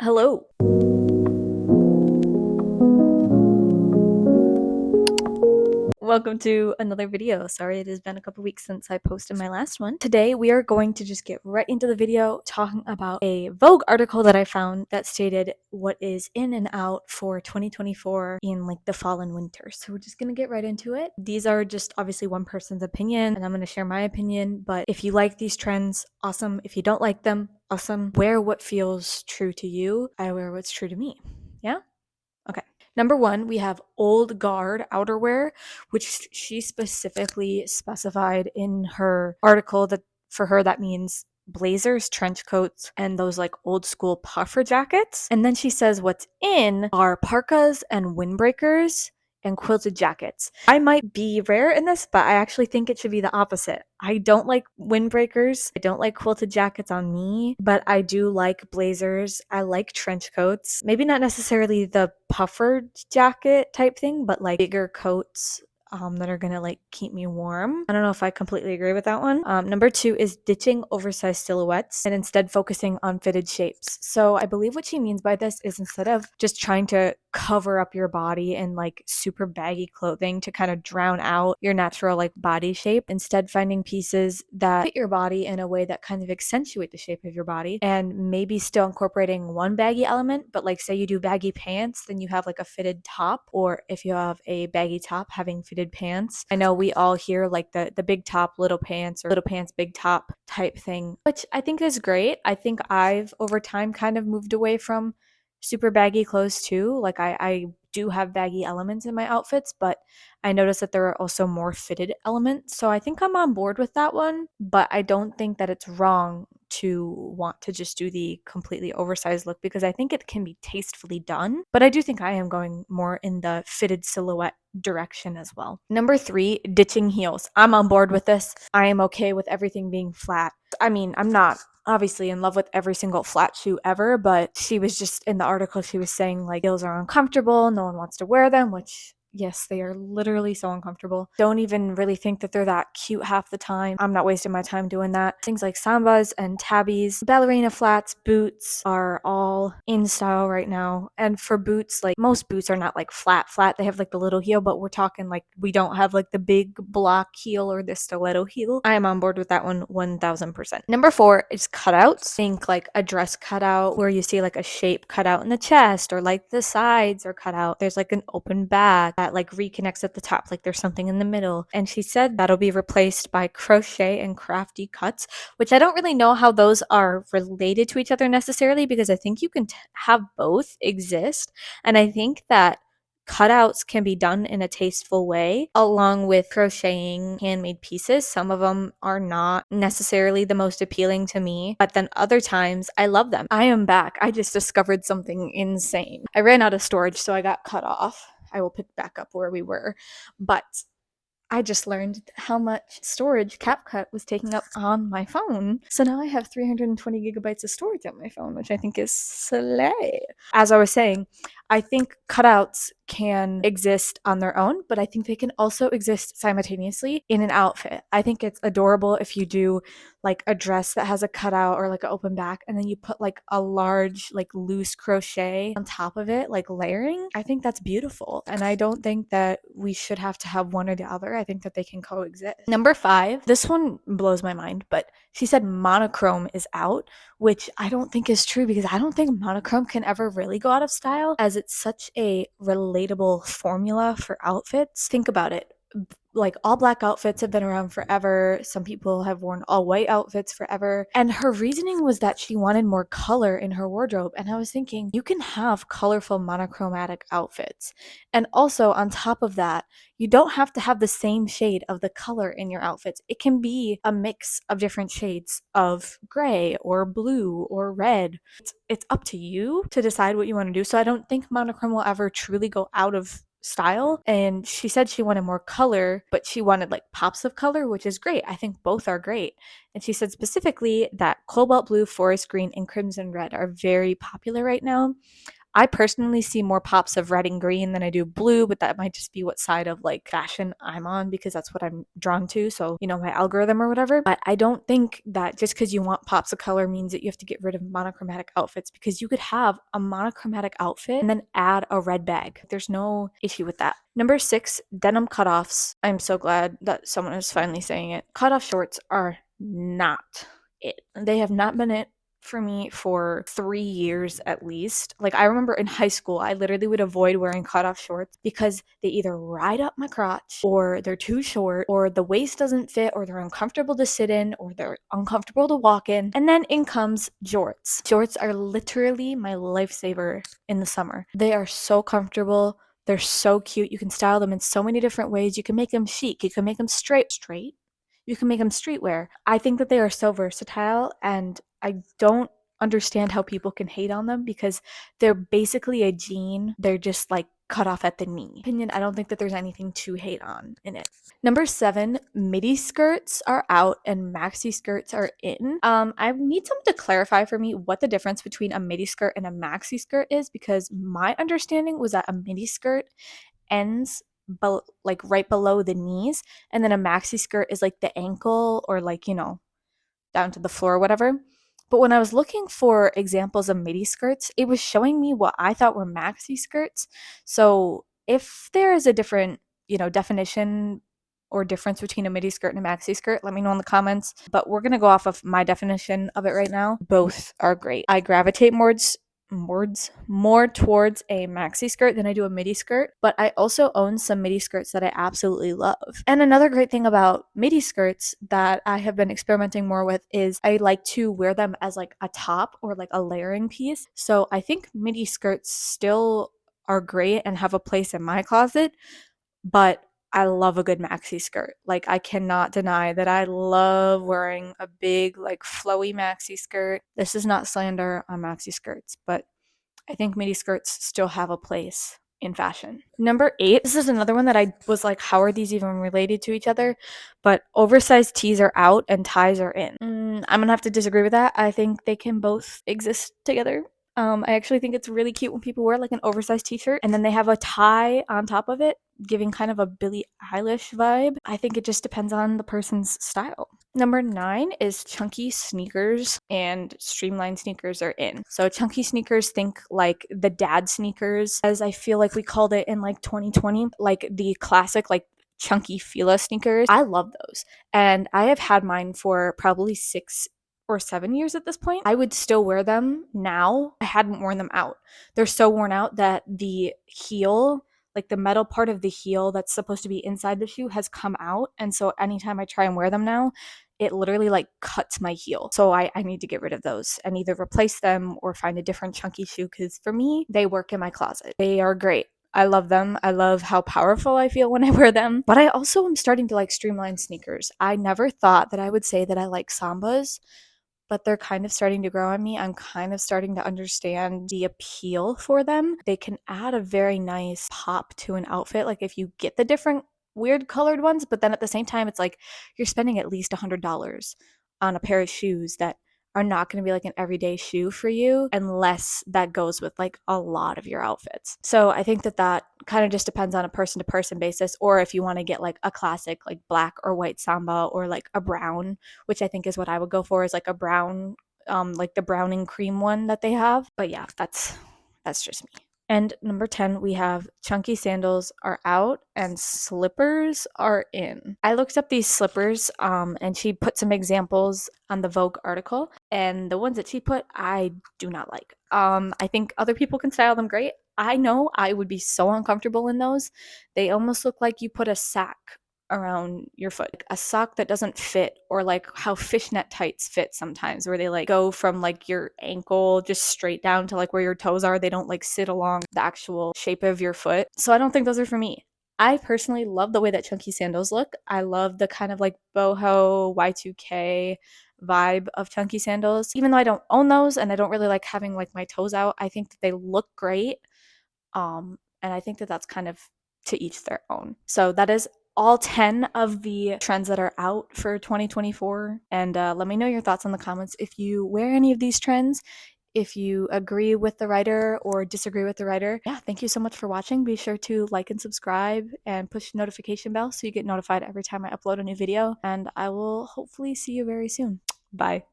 Hello. Welcome to another video. Sorry, it has been a couple weeks since I posted my last one. Today, we are going to just get right into the video talking about a Vogue article that I found that stated what is in and out for 2024 in like the fall and winter. So we're just going to get right into it. These are just obviously one person's opinion, and I'm going to share my opinion. But if you like these trends, awesome. If you don't like them, awesome. Wear what feels true to you. I wear what's true to me. Yeah? Okay. Number one, we have old guard outerwear, which she specifically specified in her article that for her that means blazers, trench coats, and those like old school puffer jackets. And then she says what's in are parkas and windbreakers and quilted jackets. I might be rare in this, but I actually think it should be the opposite. I don't like windbreakers. I don't like quilted jackets on me, but I do like blazers. I like trench coats. Maybe not necessarily the puffered jacket type thing, but like bigger coats that are gonna like keep me warm. I don't know if I completely agree with that one. Number two is ditching oversized silhouettes and instead focusing on fitted shapes. So I believe what she means by this is instead of just trying to cover up your body in like super baggy clothing to kind of drown out your natural like body shape, instead finding pieces that fit your body in a way that kind of accentuate the shape of your body and maybe still incorporating one baggy element, but like say you do baggy pants, then you have like a fitted top, or if you have a baggy top, having fitted pants. I know we all hear like the big top, little pants, or little pants, big top type thing, which I think is great. I think I've over time kind of moved away from super baggy clothes too. Like I do have baggy elements in my outfits, but I notice that there are also more fitted elements. So I think I'm on board with that one, but I don't think that it's wrong to want to just do the completely oversized look because I think it can be tastefully done. But I do think I am going more in the fitted silhouette direction as well. Number three, ditching heels. I'm on board with this. I am okay with everything being flat. I mean, I'm not obviously in love with every single flat shoe ever, but she was just in the article, she was saying like heels are uncomfortable, no one wants to wear them, which yes, they are literally so uncomfortable. Don't even really think that they're that cute half the time. I'm not wasting my time doing that. Things like sambas and tabbies, ballerina flats, boots are all in style right now. And for boots, like most boots are not like flat. They have like the little heel, but we're talking like we don't have like the big block heel or the stiletto heel. I am on board with that one 1000%. Number four is cutouts. Think like a dress cutout where you see like a shape cut out in the chest, or like the sides are cut out. There's like an open back that like reconnects at the top, like there's something in the middle. And she said that'll be replaced by crochet and crafty cuts, which I don't really know how those are related to each other necessarily, because I think you can have both exist. And I think that cutouts can be done in a tasteful way along with crocheting handmade pieces. Some of them are not necessarily the most appealing to me, but then other times I love them. I am back. I just discovered something insane. I ran out of storage, so I got cut off. I will pick back up where we were. But I just learned how much storage CapCut was taking up on my phone. So now I have 320 gigabytes of storage on my phone, which I think is slay. As I was saying, I think cutouts can exist on their own, but I think they can also exist simultaneously in an outfit. I think it's adorable if you do like a dress that has a cutout or like an open back, and then you put like a large, like loose crochet on top of it, like layering. I think that's beautiful. And I don't think that we should have to have one or the other. I think that they can coexist. Number five, this one blows my mind, but she said monochrome is out, which I don't think is true because I don't think monochrome can ever really go out of style, as it's such a relatable formula for outfits. Think about it. Like all black outfits have been around forever. Some people have worn all white outfits forever. And her reasoning was that she wanted more color in her wardrobe. And I was thinking, you can have colorful monochromatic outfits. And also, on top of that, you don't have to have the same shade of the color in your outfits. It can be a mix of different shades of gray or blue or red. It's up to you to decide what you want to do. So I don't think monochrome will ever truly go out of style. And she said she wanted more color, but she wanted like pops of color, which is great. I think both are great. And she said specifically that cobalt blue, forest green, and crimson red are very popular right now. I personally see more pops of red and green than I do blue, but that might just be what side of like fashion I'm on because that's what I'm drawn to. So, you know, my algorithm or whatever. But I don't think that just because you want pops of color means that you have to get rid of monochromatic outfits, because you could have a monochromatic outfit and then add a red bag. There's no issue with that. Number 6, denim cutoffs. I'm so glad that someone is finally saying it. Cutoff shorts are not it. They have not been it for me for 3 years at least. Like, I remember in high school, I literally would avoid wearing cutoff shorts because they either ride up my crotch, or they're too short, or the waist doesn't fit, or they're uncomfortable to sit in, or they're uncomfortable to walk in. And then in comes jorts. Jorts are literally my lifesaver in the summer. They are so comfortable. They're so cute. You can style them in so many different ways. You can make them chic. You can make them straight. You can make them streetwear. I think that they are so versatile, and I don't understand how people can hate on them because they're basically a jean. They're just like cut off at the knee. Opinion, I don't think that there's anything to hate on in it. Number 7, midi skirts are out and maxi skirts are in. I need someone to clarify for me what the difference between a midi skirt and a maxi skirt is, because my understanding was that a midi skirt ends like right below the knees, and then a maxi skirt is like the ankle, or like, you know, down to the floor or whatever. But when I was looking for examples of midi skirts, it was showing me what I thought were maxi skirts. So if there is a different, you know, definition or difference between a midi skirt and a maxi skirt, let me know in the comments. But we're gonna go off of my definition of it right now. Both are great. I gravitate more towards a maxi skirt than I do a midi skirt, but I also own some midi skirts that I absolutely love. And another great thing about midi skirts that I have been experimenting more with is I like to wear them as like a top or like a layering piece. So I think midi skirts still are great and have a place in my closet, but I love a good maxi skirt. Like, I cannot deny that I love wearing a big, like, flowy maxi skirt. This is not slander on maxi skirts, but I think midi skirts still have a place in fashion. Number 8, this is another one that I was like, how are these even related to each other? But oversized tees are out and ties are in. I'm gonna have to disagree with that. I think they can both exist together. I actually think it's really cute when people wear like an oversized t-shirt and then they have a tie on top of it, giving kind of a Billie Eilish vibe. I think it just depends on the person's style. Number 9 is chunky sneakers, and streamlined sneakers are in. So chunky sneakers, think like the dad sneakers, as I feel like we called it in like 2020, like the classic like chunky Fila sneakers. I love those, and I have had mine for probably 6 or 7 years at this point. I would still wear them now. I hadn't worn them out. They're so worn out that the heel, like the metal part of the heel that's supposed to be inside the shoe, has come out. And so anytime I try and wear them now, it literally like cuts my heel. So I need to get rid of those and either replace them or find a different chunky shoe, because for me, they work in my closet. They are great. I love them. I love how powerful I feel when I wear them. But I also am starting to like streamlined sneakers. I never thought that I would say that I like Sambas, but they're kind of starting to grow on me. I'm kind of starting to understand the appeal for them. They can add a very nice pop to an outfit, like if you get the different weird colored ones, but then at the same time, it's like you're spending at least $100 on a pair of shoes that are not going to be like an everyday shoe for you unless that goes with like a lot of your outfits. So I think that that kind of just depends on a person to person basis, or if you want to get like a classic like black or white Samba, or like a brown, which I think is what I would go for, is like a brown, like the brown and cream one that they have. But yeah, that's just me. And number 10, we have chunky sandals are out and slippers are in. I looked up these slippers, and she put some examples on the Vogue article, and the ones that she put, I do not like. I think other people can style them great. I know I would be so uncomfortable in those. They almost look like you put a sack around your foot, like a sock that doesn't fit, or like how fishnet tights fit sometimes, where they like go from like your ankle just straight down to like where your toes are. They don't like sit along the actual shape of your foot. So I don't think those are for me. I personally love the way that chunky sandals look. I love the kind of like boho Y2K vibe of chunky sandals. Even though I don't own those and I don't really like having like my toes out, I think that they look great. And I think that that's kind of to each their own. So that is all 10 of the trends that are out for 2024. And let me know your thoughts in the comments if you wear any of these trends, if you agree with the writer or disagree with the writer. Yeah, thank you so much for watching. Be sure to like and subscribe and push the notification bell so you get notified every time I upload a new video. And I will hopefully see you very soon. Bye.